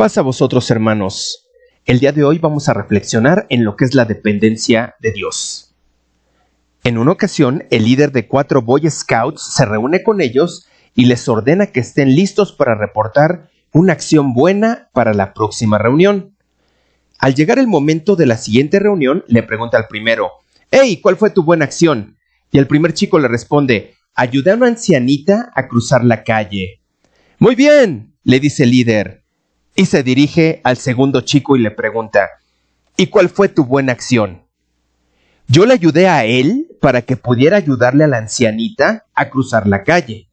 Paz a vosotros, hermanos. El día de hoy vamos a reflexionar en lo que es la dependencia de Dios. En una ocasión, el líder de 4 Boy Scouts se reúne con ellos y les ordena que estén listos para reportar una acción buena para la próxima reunión. Al llegar el momento de la siguiente reunión, le pregunta al primero: «Hey, ¿cuál fue tu buena acción?». Y el primer chico le responde: «Ayudé a una ancianita a cruzar la calle». «Muy bien», le dice el líder. Y se dirige al segundo chico y le pregunta: «¿Y cuál fue tu buena acción?». «Yo le ayudé a él para que pudiera ayudarle a la ancianita a cruzar la calle».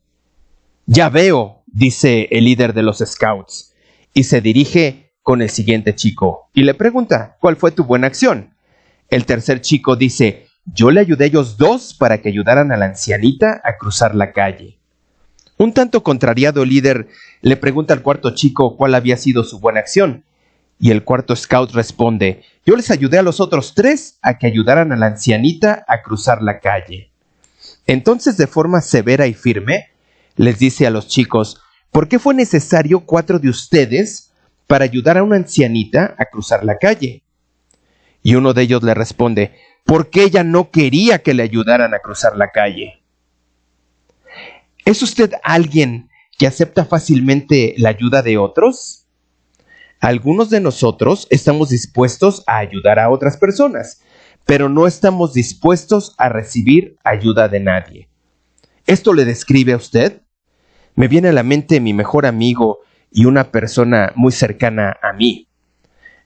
«Ya veo», dice el líder de los Scouts, y se dirige con el siguiente chico y le pregunta: «¿Cuál fue tu buena acción?». El tercer chico dice: «Yo le ayudé a ellos dos para que ayudaran a la ancianita a cruzar la calle». Un tanto contrariado, el líder le pregunta al cuarto chico cuál había sido su buena acción. Y el cuarto scout responde: «Yo les ayudé a los otros 3 a que ayudaran a la ancianita a cruzar la calle». Entonces, de forma severa y firme, les dice a los chicos: «¿Por qué fue necesario 4 de ustedes para ayudar a una ancianita a cruzar la calle?». Y uno de ellos le responde: «Porque ella no quería que le ayudaran a cruzar la calle». ¿Es usted alguien que acepta fácilmente la ayuda de otros? Algunos de nosotros estamos dispuestos a ayudar a otras personas, pero no estamos dispuestos a recibir ayuda de nadie. ¿Esto le describe a usted? Me viene a la mente mi mejor amigo y una persona muy cercana a mí.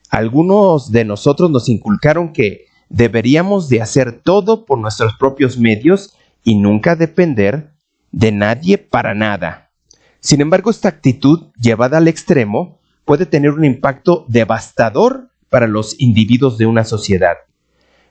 Algunos de nosotros nos inculcaron que deberíamos de hacer todo por nuestros propios medios y nunca depender de nadie para nada. Sin embargo, esta actitud llevada al extremo puede tener un impacto devastador para los individuos de una sociedad.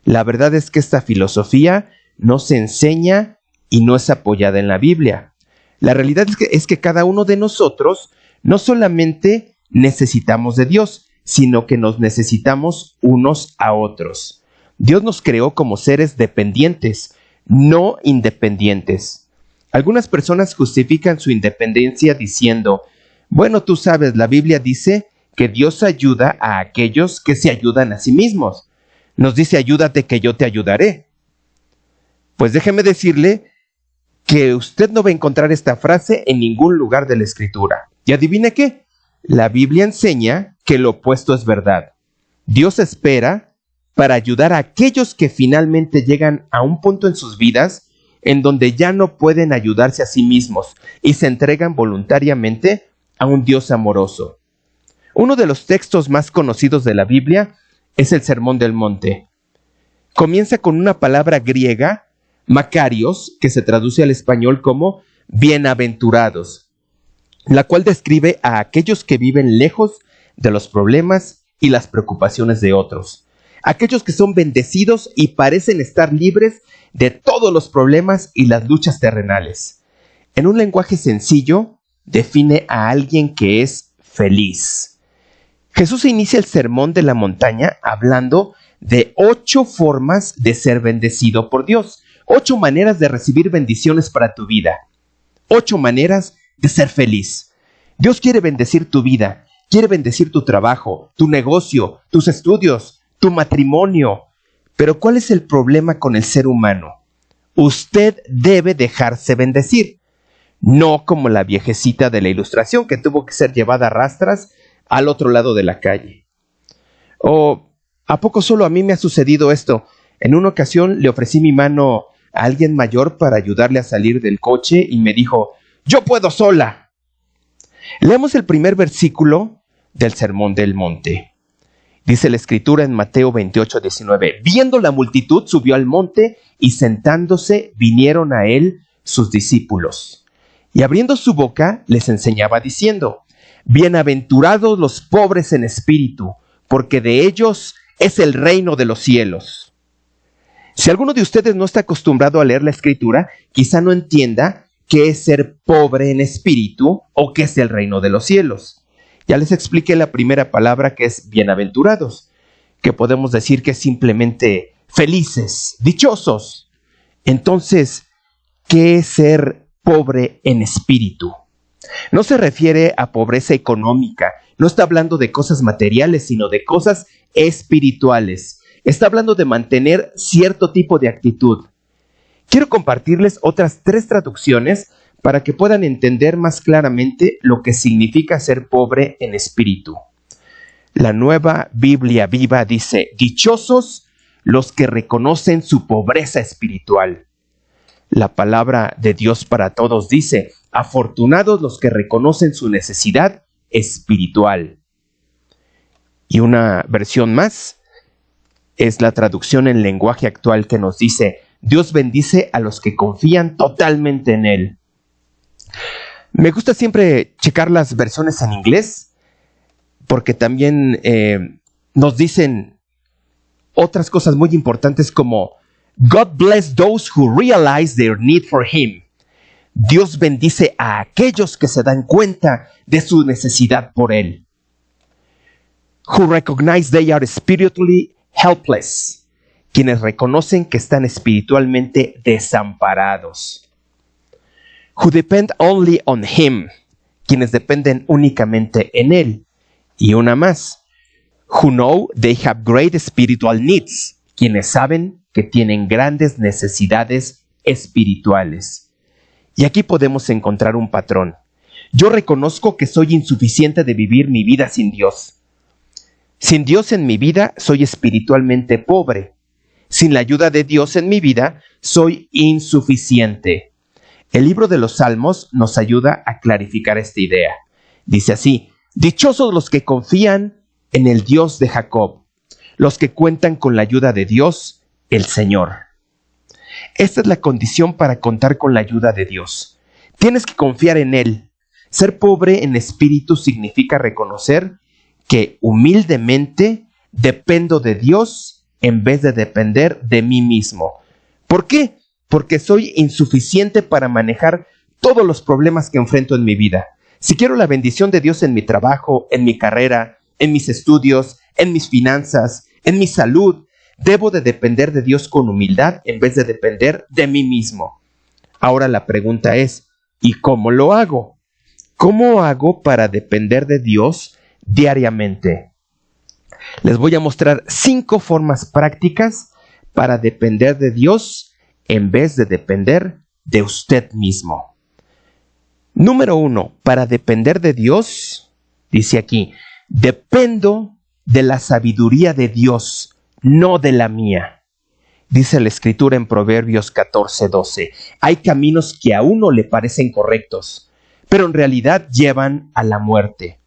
La verdad es que esta filosofía no se enseña y no es apoyada en la Biblia. La realidad es que cada uno de nosotros no solamente necesitamos de Dios, sino que nos necesitamos unos a otros. Dios nos creó como seres dependientes, no independientes. Algunas personas justifican su independencia diciendo: «Bueno, tú sabes, la Biblia dice que Dios ayuda a aquellos que se ayudan a sí mismos. Nos dice: ayúdate que yo te ayudaré». Pues déjeme decirle que usted no va a encontrar esta frase en ningún lugar de la Escritura. ¿Y adivine qué? La Biblia enseña que lo opuesto es verdad. Dios espera para ayudar a aquellos que finalmente llegan a un punto en sus vidas en donde ya no pueden ayudarse a sí mismos y se entregan voluntariamente a un Dios amoroso. Uno de los textos más conocidos de la Biblia es el Sermón del Monte. Comienza con una palabra griega, makarios, que se traduce al español como bienaventurados, la cual describe a aquellos que viven lejos de los problemas y las preocupaciones de otros. Aquellos que son bendecidos y parecen estar libres de todos los problemas y las luchas terrenales. En un lenguaje sencillo, define a alguien que es feliz. Jesús inicia el sermón de la montaña hablando de 8 formas de ser bendecido por Dios. 8 maneras de recibir bendiciones para tu vida. 8 maneras de ser feliz. Dios quiere bendecir tu vida, quiere bendecir tu trabajo, tu negocio, tus estudios, tu matrimonio. Pero ¿cuál es el problema con el ser humano? Usted debe dejarse bendecir. No como la viejecita de la ilustración que tuvo que ser llevada a rastras al otro lado de la calle. ¿O a poco solo a mí me ha sucedido esto? En una ocasión le ofrecí mi mano a alguien mayor para ayudarle a salir del coche y me dijo: «Yo puedo sola». Leamos el primer versículo del Sermón del Monte. Dice la Escritura en Mateo 28:19: «Viendo la multitud, subió al monte, y sentándose vinieron a él sus discípulos. Y abriendo su boca, les enseñaba diciendo: Bienaventurados los pobres en espíritu, porque de ellos es el reino de los cielos». Si alguno de ustedes no está acostumbrado a leer la Escritura, quizá no entienda qué es ser pobre en espíritu o qué es el reino de los cielos. Ya les expliqué la primera palabra, que es bienaventurados, que podemos decir que es simplemente felices, dichosos. Entonces, ¿qué es ser pobre en espíritu? No se refiere a pobreza económica, no está hablando de cosas materiales, sino de cosas espirituales. Está hablando de mantener cierto tipo de actitud. Quiero compartirles otras 3 traducciones para que puedan entender más claramente lo que significa ser pobre en espíritu. La Nueva Biblia Viva dice: dichosos los que reconocen su pobreza espiritual. La palabra de Dios para todos dice: afortunados los que reconocen su necesidad espiritual. Y una versión más es la traducción en lenguaje actual que nos dice: Dios bendice a los que confían totalmente en Él. Me gusta siempre checar las versiones en inglés, porque también nos dicen otras cosas muy importantes como God bless those who realize their need for Him. Dios bendice a aquellos que se dan cuenta de su necesidad por Él. Who recognize they are spiritually helpless. Quienes reconocen que están espiritualmente desamparados. Who depend only on Him. Quienes dependen únicamente en Él. Y una más. Who know they have great spiritual needs. Quienes saben que tienen grandes necesidades espirituales. Y aquí podemos encontrar un patrón. Yo reconozco que soy insuficiente de vivir mi vida sin Dios. Sin Dios en mi vida, soy espiritualmente pobre. Sin la ayuda de Dios en mi vida, soy insuficiente. El libro de los Salmos nos ayuda a clarificar esta idea. Dice así: dichosos los que confían en el Dios de Jacob, los que cuentan con la ayuda de Dios, el Señor. Esta es la condición para contar con la ayuda de Dios. Tienes que confiar en Él. Ser pobre en espíritu significa reconocer que humildemente dependo de Dios en vez de depender de mí mismo. ¿Por qué? Porque soy insuficiente para manejar todos los problemas que enfrento en mi vida. Si quiero la bendición de Dios en mi trabajo, en mi carrera, en mis estudios, en mis finanzas, en mi salud, debo de depender de Dios con humildad en vez de depender de mí mismo. Ahora la pregunta es: ¿y cómo lo hago? ¿Cómo hago para depender de Dios diariamente? Les voy a mostrar 5 formas prácticas para depender de Dios en vez de depender de usted mismo. Número 1, para depender de Dios, dice aquí: dependo de la sabiduría de Dios, no de la mía. Dice la Escritura en Proverbios 14:12. Hay caminos que a uno le parecen correctos, pero en realidad llevan a la muerte.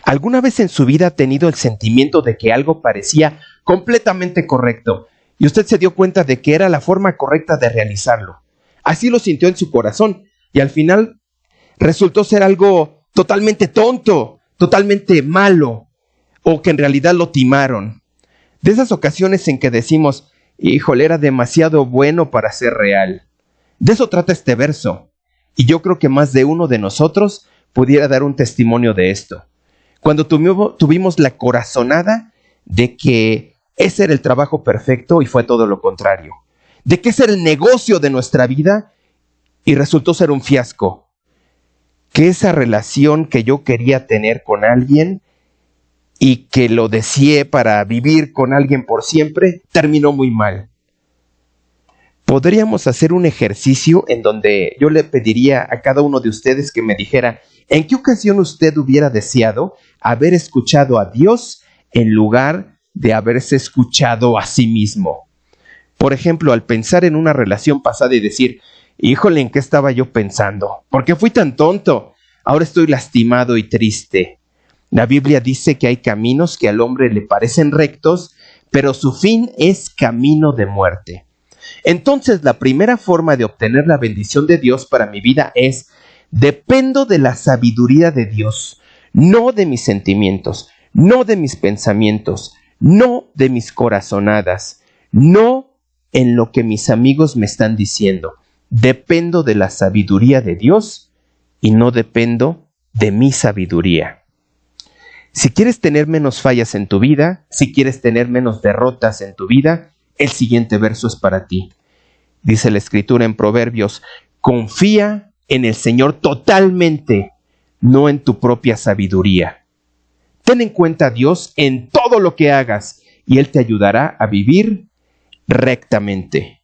¿Alguna vez en su vida ha tenido el sentimiento de que algo parecía completamente correcto y usted se dio cuenta de que era la forma correcta de realizarlo? Así lo sintió en su corazón y al final resultó ser algo totalmente tonto, totalmente malo, o que en realidad lo timaron. De esas ocasiones en que decimos: híjole, era demasiado bueno para ser real. De eso trata este verso, y yo creo que más de uno de nosotros pudiera dar un testimonio de esto. Cuando tuvimos la corazonada de que ese era el trabajo perfecto y fue todo lo contrario. De que ese era el negocio de nuestra vida y resultó ser un fiasco. Que esa relación que yo quería tener con alguien y que lo deseé para vivir con alguien por siempre, terminó muy mal. Podríamos hacer un ejercicio en donde yo le pediría a cada uno de ustedes que me dijera en qué ocasión usted hubiera deseado haber escuchado a Dios en lugar de haberse escuchado a sí mismo. Por ejemplo, al pensar en una relación pasada y decir: híjole, ¿en qué estaba yo pensando? ¿Por qué fui tan tonto? Ahora estoy lastimado y triste. La Biblia dice que hay caminos que al hombre le parecen rectos, pero su fin es camino de muerte. Entonces, la primera forma de obtener la bendición de Dios para mi vida es: dependo de la sabiduría de Dios, no de mis sentimientos, no de mis pensamientos, no de mis corazonadas, no en lo que mis amigos me están diciendo. Dependo de la sabiduría de Dios y no dependo de mi sabiduría. Si quieres tener menos fallas en tu vida, si quieres tener menos derrotas en tu vida, el siguiente verso es para ti. Dice la Escritura en Proverbios: confía en el Señor totalmente, no en tu propia sabiduría. Ten en cuenta a Dios en todo lo que hagas y Él te ayudará a vivir rectamente.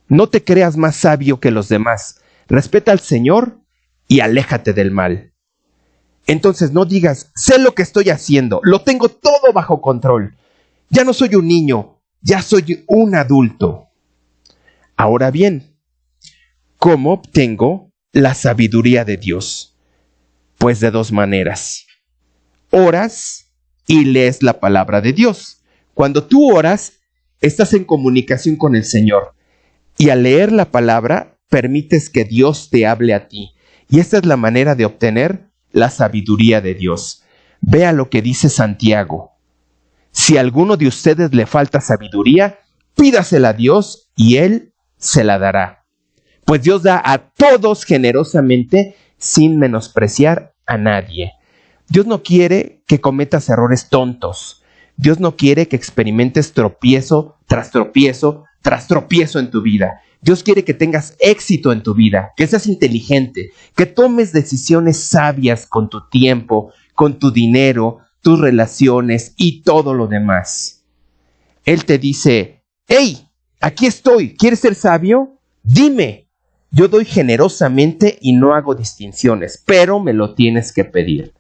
No te creas más sabio que los demás. Respeta al Señor y aléjate del mal. Entonces no digas, sé lo que estoy haciendo, lo tengo todo bajo control. Ya no soy un niño, ya soy un adulto. Ahora bien, ¿cómo obtengo la sabiduría de Dios? Pues de dos maneras. Oras y lees la palabra de Dios. Cuando tú oras, estás en comunicación con el Señor. Y al leer la palabra, permites que Dios te hable a ti. Y esta es la manera de obtener la sabiduría de Dios. Vea lo que dice Santiago. Si a alguno de ustedes le falta sabiduría, pídasela a Dios y Él se la dará. Pues Dios da a todos generosamente sin menospreciar a nadie. Dios no quiere que cometas errores tontos. Dios no quiere que experimentes tropiezo tras tropiezo tras tropiezo en tu vida. Dios quiere que tengas éxito en tu vida, que seas inteligente, que tomes decisiones sabias con tu tiempo, con tu dinero, tus relaciones y todo lo demás. Él te dice, hey, aquí estoy, ¿quieres ser sabio? Dime, yo doy generosamente y no hago distinciones, pero me lo tienes que pedir.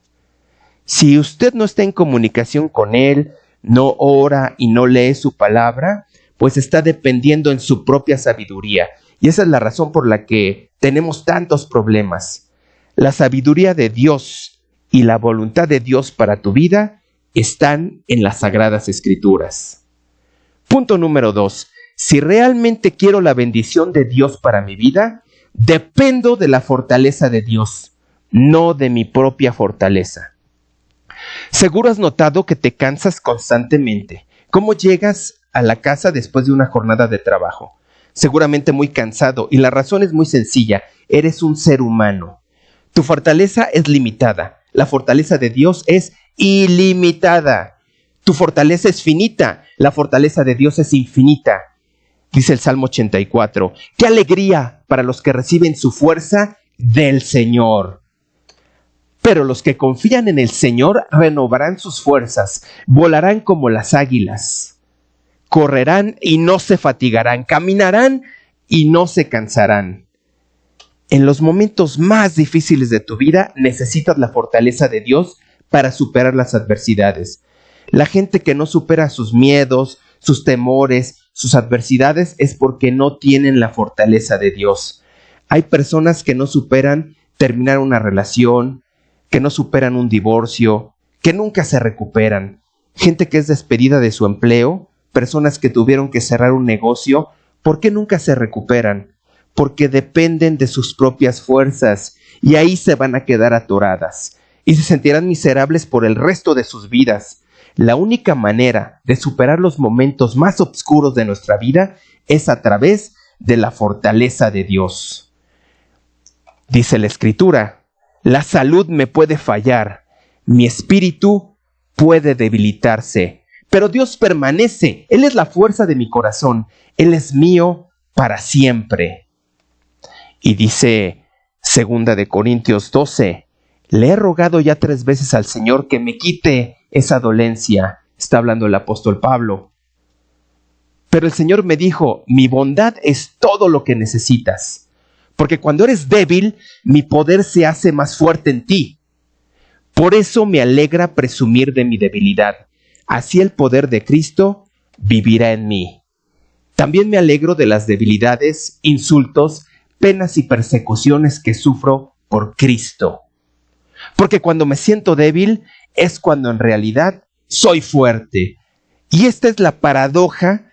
Si usted no está en comunicación con Él, no ora y no lee su palabra, pues está dependiendo en su propia sabiduría. Y esa es la razón por la que tenemos tantos problemas. La sabiduría de Dios y la voluntad de Dios para tu vida están en las Sagradas Escrituras. Punto número 2. Si realmente quiero la bendición de Dios para mi vida, dependo de la fortaleza de Dios, no de mi propia fortaleza. Seguro has notado que te cansas constantemente. ¿Cómo llegas a la casa después de una jornada de trabajo? Seguramente muy cansado, y la razón es muy sencilla. Eres un ser humano. Tu fortaleza es limitada. La fortaleza de Dios es ilimitada. Tu fortaleza es finita. La fortaleza de Dios es infinita. Dice el Salmo 84. ¡Qué alegría para los que reciben su fuerza del Señor! Pero los que confían en el Señor renovarán sus fuerzas, volarán como las águilas, correrán y no se fatigarán, caminarán y no se cansarán. En los momentos más difíciles de tu vida necesitas la fortaleza de Dios para superar las adversidades. La gente que no supera sus miedos, sus temores, sus adversidades es porque no tienen la fortaleza de Dios. Hay personas que no superan terminar una relación, que no superan un divorcio, que nunca se recuperan, gente que es despedida de su empleo, personas que tuvieron que cerrar un negocio, ¿por qué nunca se recuperan? Porque dependen de sus propias fuerzas y ahí se van a quedar atoradas y se sentirán miserables por el resto de sus vidas. La única manera de superar los momentos más oscuros de nuestra vida es a través de la fortaleza de Dios. Dice la Escritura, la salud me puede fallar, mi espíritu puede debilitarse, pero Dios permanece, Él es la fuerza de mi corazón, Él es mío para siempre. Y dice 2 de Corintios 12, le he rogado ya 3 veces al Señor que me quite esa dolencia, está hablando el apóstol Pablo. Pero el Señor me dijo, mi bondad es todo lo que necesitas. Porque cuando eres débil, mi poder se hace más fuerte en ti. Por eso me alegra presumir de mi debilidad. Así el poder de Cristo vivirá en mí. También me alegro de las debilidades, insultos, penas y persecuciones que sufro por Cristo. Porque cuando me siento débil, es cuando en realidad soy fuerte. Y esta es la paradoja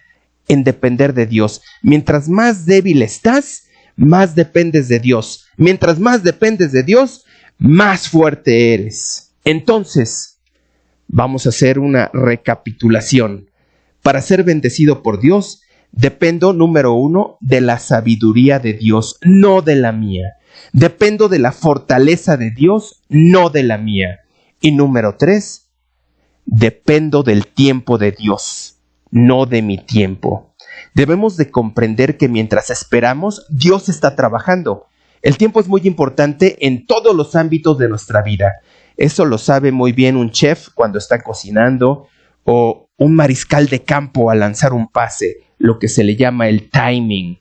en depender de Dios. Mientras más débil estás, más dependes de Dios. Mientras más dependes de Dios, más fuerte eres. Entonces, vamos a hacer una recapitulación. Para ser bendecido por Dios, dependo, número 1, de la sabiduría de Dios, no de la mía. Dependo de la fortaleza de Dios, no de la mía. Y número 3, dependo del tiempo de Dios, no de mi tiempo. Debemos de comprender que mientras esperamos, Dios está trabajando. El tiempo es muy importante en todos los ámbitos de nuestra vida. Eso lo sabe muy bien un chef cuando está cocinando o un mariscal de campo al lanzar un pase, lo que se le llama el timing.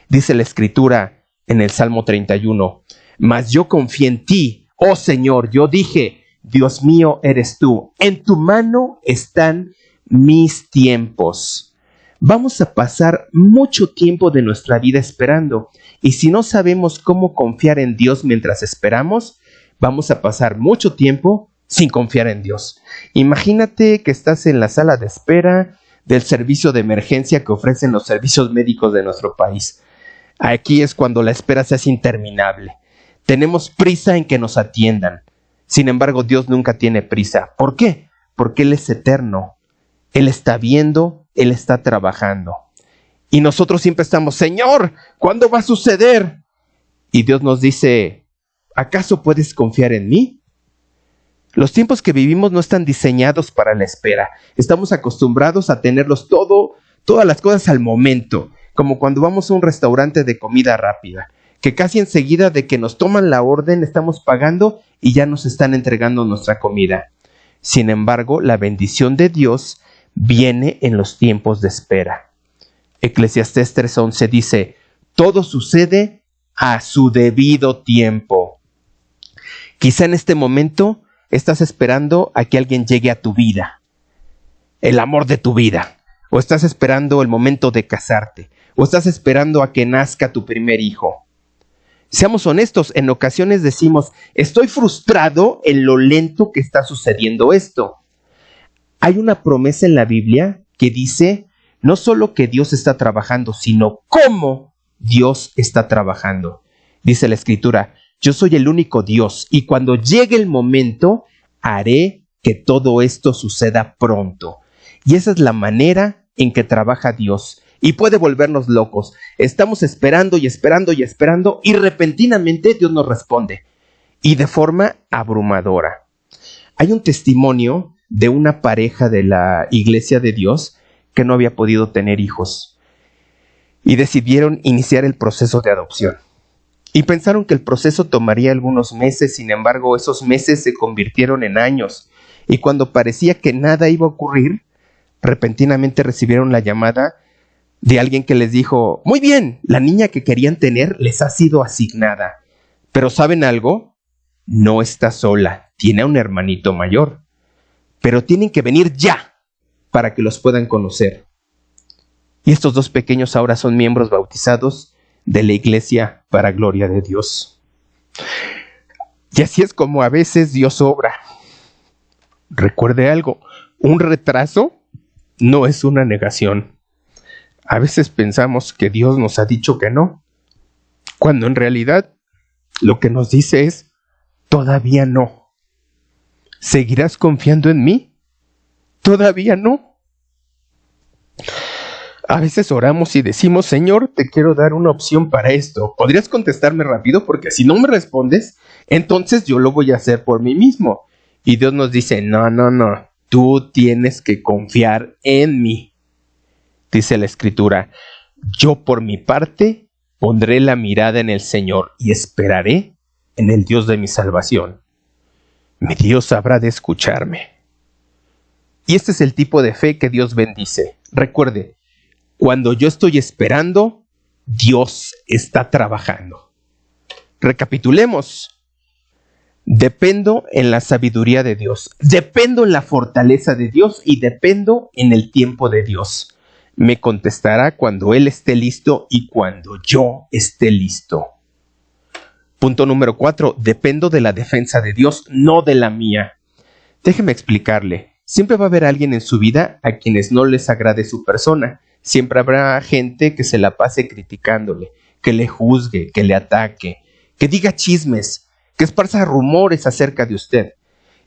Dice la Escritura en el Salmo 31, mas yo confié en ti, oh Señor, yo dije, Dios mío eres tú, en tu mano están mis tiempos. Vamos a pasar mucho tiempo de nuestra vida esperando, y si no sabemos cómo confiar en Dios mientras esperamos, vamos a pasar mucho tiempo sin confiar en Dios. Imagínate que estás en la sala de espera del servicio de emergencia que ofrecen los servicios médicos de nuestro país. Aquí es cuando la espera se hace interminable. Tenemos prisa en que nos atiendan. Sin embargo, Dios nunca tiene prisa. ¿Por qué? Porque Él es eterno. Él está viendo, Él está trabajando. Y nosotros siempre estamos, Señor, ¿cuándo va a suceder? Y Dios nos dice, ¿acaso puedes confiar en mí? Los tiempos que vivimos no están diseñados para la espera. Estamos acostumbrados a tenerlos todas las cosas al momento, como cuando vamos a un restaurante de comida rápida, que casi enseguida de que nos toman la orden estamos pagando y ya nos están entregando nuestra comida. Sin embargo, la bendición de Dios viene en los tiempos de espera. Eclesiastés 3:11 dice, todo sucede a su debido tiempo. Quizá en este momento estás esperando a que alguien llegue a tu vida, el amor de tu vida, o estás esperando el momento de casarte, o estás esperando a que nazca tu primer hijo. Seamos honestos, en ocasiones decimos, estoy frustrado en lo lento que está sucediendo esto. Hay una promesa en la Biblia que dice, no solo que Dios está trabajando, sino cómo Dios está trabajando. Dice la Escritura, yo soy el único Dios y cuando llegue el momento, haré que todo esto suceda pronto. Y esa es la manera en que trabaja Dios. Y puede volvernos locos. Estamos esperando y esperando y esperando y repentinamente Dios nos responde. Y de forma abrumadora. Hay un testimonio de una pareja de la Iglesia de Dios que no había podido tener hijos. Y decidieron iniciar el proceso de adopción. Y pensaron que el proceso tomaría algunos meses, sin embargo, esos meses se convirtieron en años. Y cuando parecía que nada iba a ocurrir, repentinamente recibieron la llamada de alguien que les dijo, muy bien, la niña que querían tener les ha sido asignada. Pero ¿saben algo? No está sola, tiene a un hermanito mayor. Pero tienen que venir ya para que los puedan conocer. Y estos dos pequeños ahora son miembros bautizados de la iglesia para gloria de Dios. Y así es como a veces Dios obra. Recuerde algo, un retraso no es una negación. A veces pensamos que Dios nos ha dicho que no, cuando en realidad lo que nos dice es, todavía no. ¿Seguirás confiando en mí? Todavía no. A veces oramos y decimos, Señor, te quiero dar una opción para esto. ¿Podrías contestarme rápido? Porque si no me respondes, entonces yo lo voy a hacer por mí mismo. Y Dios nos dice, no, tú tienes que confiar en mí. Dice la Escritura, yo por mi parte pondré la mirada en el Señor y esperaré en el Dios de mi salvación. Mi Dios habrá de escucharme. Y este es el tipo de fe que Dios bendice. Recuerde, cuando yo estoy esperando, Dios está trabajando. Recapitulemos. Dependo en la sabiduría de Dios, dependo en la fortaleza de Dios y dependo en el tiempo de Dios. Me contestará cuando Él esté listo y cuando yo esté listo. Punto número 4. Dependo de la defensa de Dios, no de la mía. Déjeme explicarle. Siempre va a haber alguien en su vida a quienes no les agrade su persona. Siempre habrá gente que se la pase criticándole, que le juzgue, que le ataque, que diga chismes, que esparza rumores acerca de usted.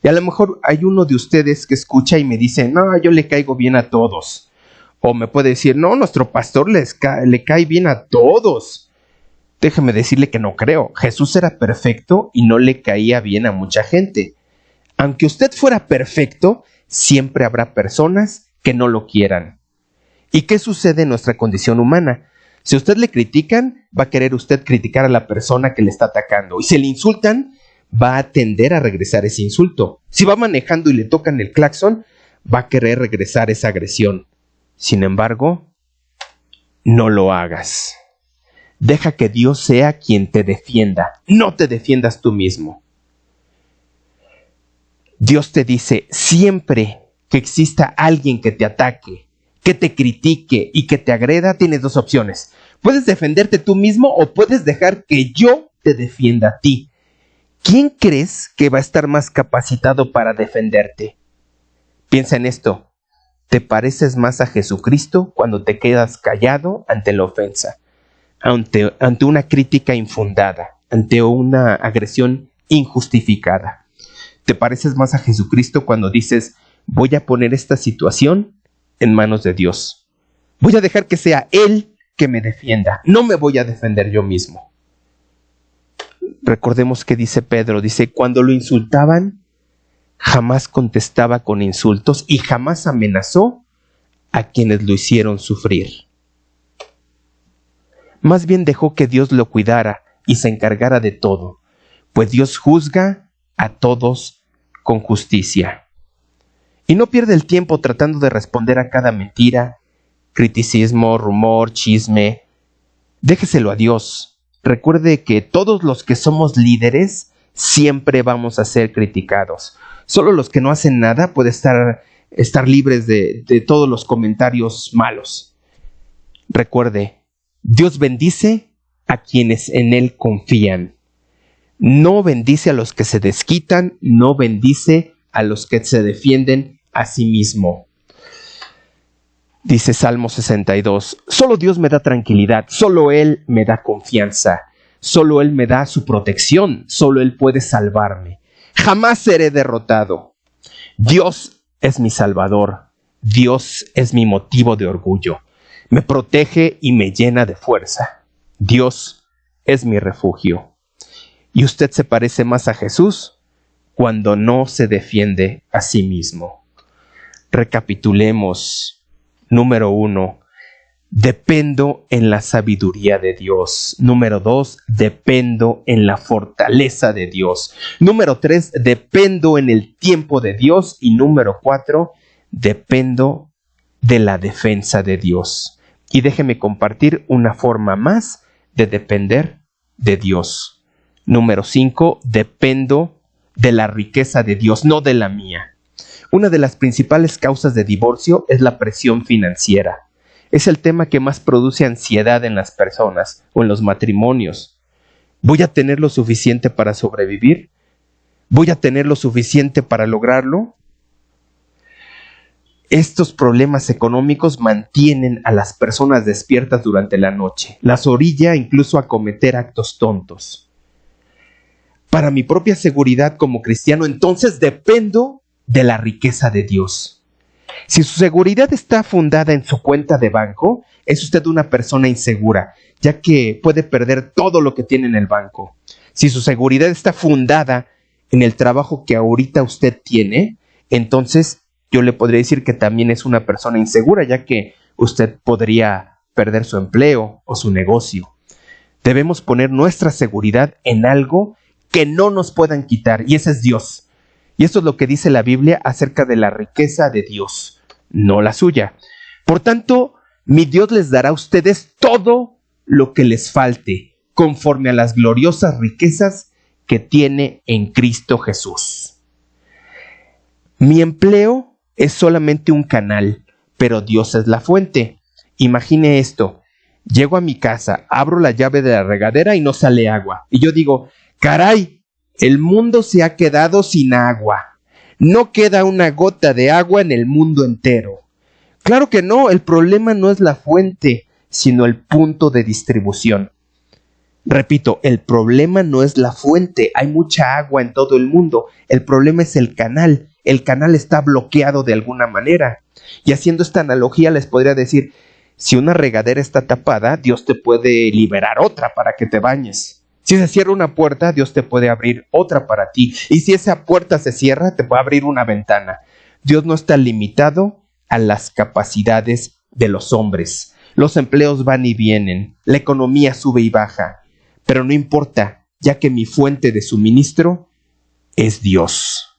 Y a lo mejor hay uno de ustedes que escucha y me dice, no, yo le caigo bien a todos. O me puede decir, no, nuestro pastor le cae bien a todos. Déjeme decirle que no creo. Jesús era perfecto y no le caía bien a mucha gente. Aunque usted fuera perfecto, siempre habrá personas que no lo quieran. ¿Y qué sucede en nuestra condición humana? Si a usted le critican, va a querer usted criticar a la persona que le está atacando. Y si le insultan, va a tender a regresar ese insulto. Si va manejando y le tocan el claxon, va a querer regresar esa agresión. Sin embargo, no lo hagas. Deja que Dios sea quien te defienda. No te defiendas tú mismo. Dios te dice, siempre que exista alguien que te ataque, que te critique y que te agreda, tienes dos opciones. Puedes defenderte tú mismo o puedes dejar que yo te defienda a ti. ¿Quién crees que va a estar más capacitado para defenderte? Piensa en esto. ¿Te pareces más a Jesucristo cuando te quedas callado ante la ofensa, ante una crítica infundada, ante una agresión injustificada? ¿Te pareces más a Jesucristo cuando dices, voy a poner esta situación en manos de Dios? Voy a dejar que sea Él que me defienda. No me voy a defender yo mismo. Recordemos que dice Pedro, dice, cuando lo insultaban, jamás contestaba con insultos y jamás amenazó a quienes lo hicieron sufrir. Más bien dejó que Dios lo cuidara y se encargara de todo, pues Dios juzga a todos con justicia. Y no pierde el tiempo tratando de responder a cada mentira, criticismo, rumor, chisme. Déjeselo a Dios. Recuerde que todos los que somos líderes siempre vamos a ser criticados. Solo los que no hacen nada pueden estar libres de todos los comentarios malos. Recuerde, Dios bendice a quienes en Él confían. No bendice a los que se desquitan, no bendice a los que se defienden a sí mismo. Dice Salmo 62, solo Dios me da tranquilidad, solo Él me da confianza, solo Él me da su protección, solo Él puede salvarme. Jamás seré derrotado. Dios es mi Salvador, Dios es mi motivo de orgullo, me protege y me llena de fuerza. Dios es mi refugio. Y usted se parece más a Jesús cuando no se defiende a sí mismo. Recapitulemos. Número 1, dependo en la sabiduría de Dios. Número 2, dependo en la fortaleza de Dios. Número 3, dependo en el tiempo de Dios. Y número 4, dependo de la defensa de Dios. Y déjeme compartir una forma más de depender de Dios. Número 5, dependo de la riqueza de Dios, no de la mía. Una de las principales causas de divorcio es la presión financiera. Es el tema que más produce ansiedad en las personas o en los matrimonios. ¿Voy a tener lo suficiente para sobrevivir? ¿Voy a tener lo suficiente para lograrlo? Estos problemas económicos mantienen a las personas despiertas durante la noche, las orilla incluso a cometer actos tontos. Para mi propia seguridad como cristiano, entonces dependo de la riqueza de Dios. Si su seguridad está fundada en su cuenta de banco, es usted una persona insegura, ya que puede perder todo lo que tiene en el banco. Si su seguridad está fundada en el trabajo que ahorita usted tiene, entonces yo le podría decir que también es una persona insegura, ya que usted podría perder su empleo o su negocio. Debemos poner nuestra seguridad en algo que no nos puedan quitar, y ese es Dios. Y esto es lo que dice la Biblia acerca de la riqueza de Dios, no la suya. Por tanto, mi Dios les dará a ustedes todo lo que les falte, conforme a las gloriosas riquezas que tiene en Cristo Jesús. Mi empleo es solamente un canal, pero Dios es la fuente. Imagine esto, llego a mi casa, abro la llave de la regadera y no sale agua. Y yo digo, caray, el mundo se ha quedado sin agua. No queda una gota de agua en el mundo entero. Claro que no, el problema no es la fuente, sino el punto de distribución. Repito, el problema no es la fuente, hay mucha agua en todo el mundo. El problema es el canal está bloqueado de alguna manera. Y haciendo esta analogía les podría decir, si una regadera está tapada, Dios te puede liberar otra para que te bañes. Si se cierra una puerta, Dios te puede abrir otra para ti. Y si esa puerta se cierra, te va a abrir una ventana. Dios no está limitado a las capacidades de los hombres. Los empleos van y vienen, la economía sube y baja, pero no importa, ya que mi fuente de suministro es Dios.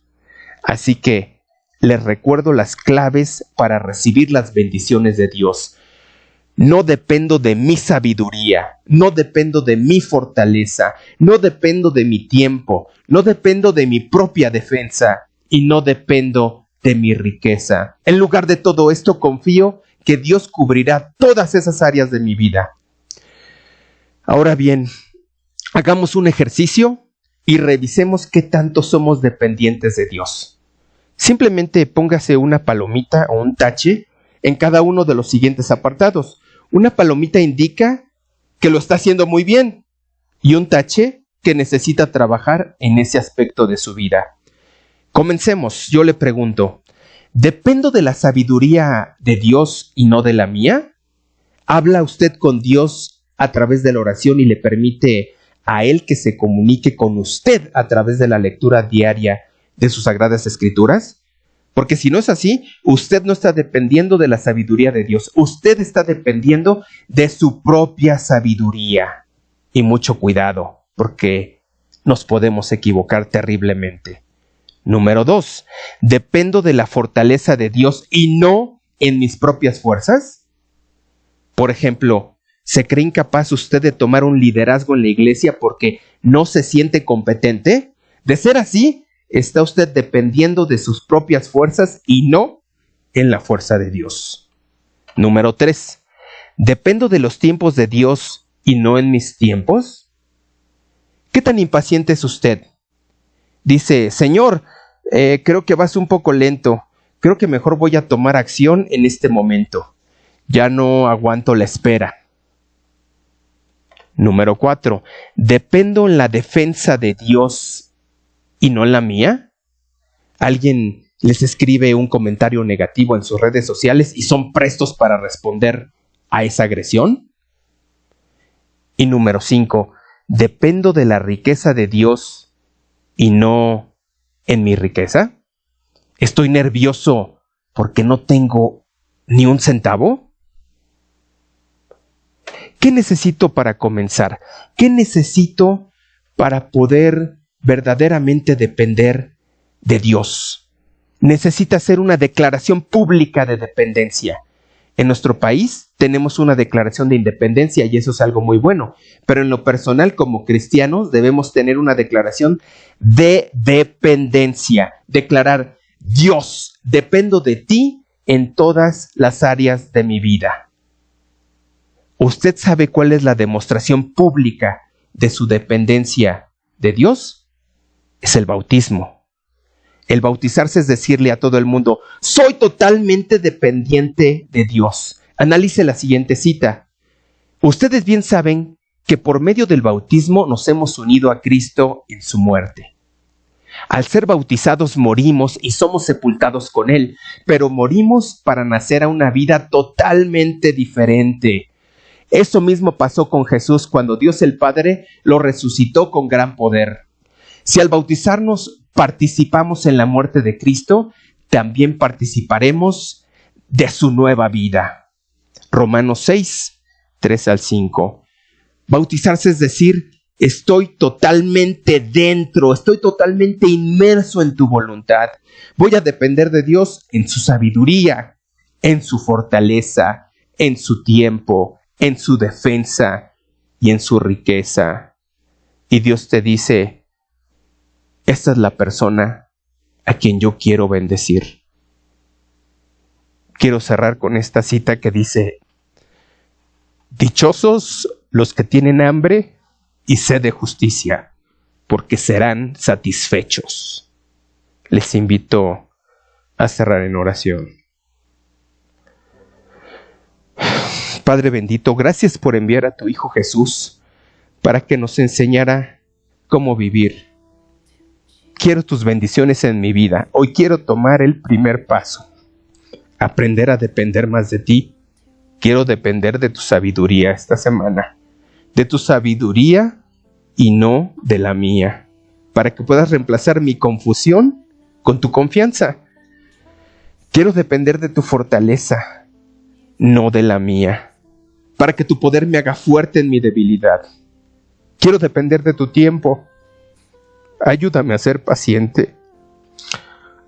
Así que les recuerdo las claves para recibir las bendiciones de Dios. No dependo de mi sabiduría, no dependo de mi fortaleza, no dependo de mi tiempo, no dependo de mi propia defensa y no dependo de mi riqueza. En lugar de todo esto, confío que Dios cubrirá todas esas áreas de mi vida. Ahora bien, hagamos un ejercicio y revisemos qué tanto somos dependientes de Dios. Simplemente póngase una palomita o un tache en cada uno de los siguientes apartados. Una palomita indica que lo está haciendo muy bien y un tache que necesita trabajar en ese aspecto de su vida. Comencemos. Yo le pregunto, ¿dependo de la sabiduría de Dios y no de la mía? ¿Habla usted con Dios a través de la oración y le permite a Él que se comunique con usted a través de la lectura diaria de sus Sagradas Escrituras? Porque si no es así, usted no está dependiendo de la sabiduría de Dios. Usted está dependiendo de su propia sabiduría. Y mucho cuidado, porque nos podemos equivocar terriblemente. Número 2. ¿Dependo de la fortaleza de Dios y no en mis propias fuerzas? Por ejemplo, ¿se cree incapaz usted de tomar un liderazgo en la iglesia porque no se siente competente? De ser así, está usted dependiendo de sus propias fuerzas y no en la fuerza de Dios. Número 3. ¿Dependo de los tiempos de Dios y no en mis tiempos? ¿Qué tan impaciente es usted? Dice, Señor, creo que vas un poco lento. Creo que mejor voy a tomar acción en este momento. Ya no aguanto la espera. Número 4. ¿Dependo en la defensa de Dios y no en la mía? Alguien les escribe un comentario negativo en sus redes sociales y son prestos para responder a esa agresión. Y número 5. ¿Dependo de la riqueza de Dios y no en mi riqueza? ¿Estoy nervioso porque no tengo ni un centavo? ¿Qué necesito para comenzar? ¿Qué necesito para poder verdaderamente depender de Dios? Necesita hacer una declaración pública de dependencia. En nuestro país tenemos una declaración de independencia y eso es algo muy bueno, pero en lo personal como cristianos debemos tener una declaración de dependencia. Declarar, Dios, dependo de ti en todas las áreas de mi vida. ¿Usted sabe cuál es la demostración pública de su dependencia de Dios? Es el bautismo. El bautizarse es decirle a todo el mundo, soy totalmente dependiente de Dios. Analice la siguiente cita. Ustedes bien saben que por medio del bautismo nos hemos unido a Cristo en su muerte. Al ser bautizados morimos y somos sepultados con Él, pero morimos para nacer a una vida totalmente diferente. Eso mismo pasó con Jesús cuando Dios el Padre lo resucitó con gran poder. Si al bautizarnos participamos en la muerte de Cristo, también participaremos de su nueva vida. Romanos 6, 3 al 5. Bautizarse es decir, estoy totalmente dentro, estoy totalmente inmerso en tu voluntad. Voy a depender de Dios en su sabiduría, en su fortaleza, en su tiempo, en su defensa y en su riqueza. Y Dios te dice, esta es la persona a quien yo quiero bendecir. Quiero cerrar con esta cita que dice, dichosos los que tienen hambre y sed de justicia, porque serán satisfechos. Les invito a cerrar en oración. Padre bendito, gracias por enviar a tu Hijo Jesús para que nos enseñara cómo vivir. Quiero tus bendiciones en mi vida. Hoy quiero tomar el primer paso, aprender a depender más de ti. Quiero depender de tu sabiduría esta semana, de tu sabiduría y no de la mía, para que puedas reemplazar mi confusión con tu confianza. Quiero depender de tu fortaleza, no de la mía. para que tu poder me haga fuerte en mi debilidad. Quiero depender de tu tiempo. Ayúdame a ser paciente,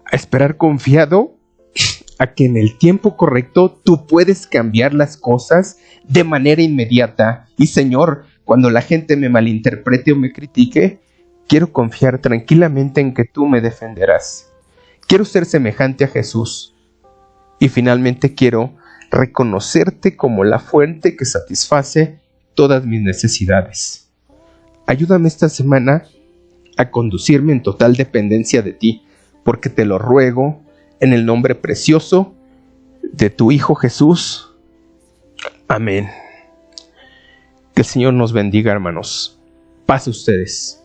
a esperar confiado, a que en el tiempo correcto tú puedes cambiar las cosas de manera inmediata. Y Señor, cuando la gente me malinterprete o me critique, quiero confiar tranquilamente en que tú me defenderás. Quiero ser semejante a Jesús. Y finalmente quiero reconocerte como la fuente que satisface todas mis necesidades. Ayúdame esta semana a conducirme en total dependencia de ti, porque te lo ruego en el nombre precioso de tu Hijo Jesús. Amén. Que el Señor nos bendiga, hermanos. Paz a ustedes.